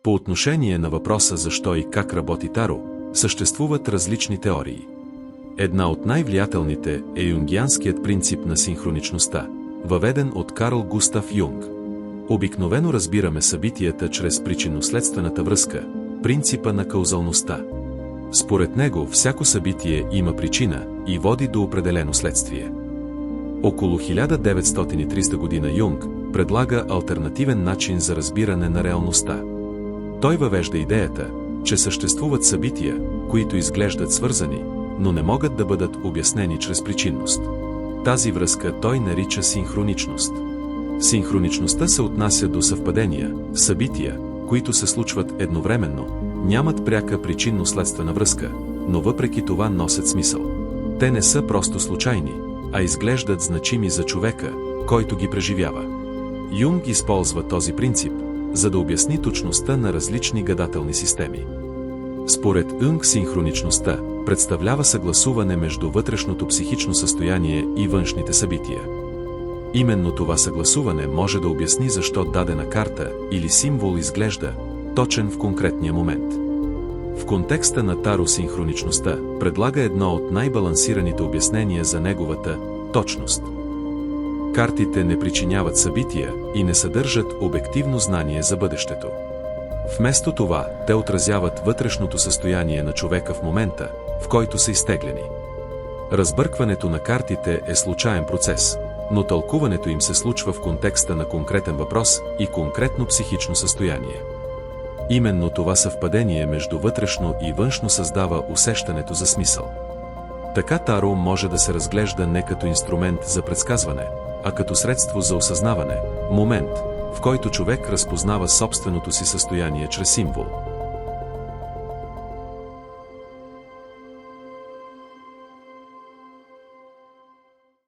По отношение на въпроса защо и как работи Таро, съществуват различни теории. Една от най-влиятелните е юнгианският принцип на синхроничността, въведен от Карл Густав Юнг. Обикновено разбираме събитията чрез причинно-следствената връзка, принципа на каузалността. Според него всяко събитие има причина и води до определено следствие. Около 1930 година Юнг предлага алтернативен начин за разбиране на реалността. Той въвежда идеята, че съществуват събития, които изглеждат свързани, но не могат да бъдат обяснени чрез причинност. Тази връзка той нарича синхроничност. Синхроничността се отнася до съвпадения, събития, които се случват едновременно, нямат пряка причинно-следствена връзка, но въпреки това носят смисъл. Те не са просто случайни, а изглеждат значими за човека, който ги преживява. Юнг използва този принцип, за да обясни точността на различни гадателни системи. Според Юнг синхроничността представлява съгласуване между вътрешното психично състояние и външните събития. Именно това съгласуване може да обясни защо дадена карта или символ изглежда точен в конкретния момент. В контекста на Таро синхроничността предлага едно от най-балансираните обяснения за неговата точност. Картите не причиняват събития и не съдържат обективно знание за бъдещето. Вместо това, те отразяват вътрешното състояние на човека в момента, в който са изтеглени. Разбъркването на картите е случайен процес, но тълкуването им се случва в контекста на конкретен въпрос и конкретно психично състояние. Именно това съвпадение между вътрешно и външно създава усещането за смисъл. Така Таро може да се разглежда не като инструмент за предсказване, а като средство за осъзнаване, момент, в който човек разпознава собственото си състояние чрез символ.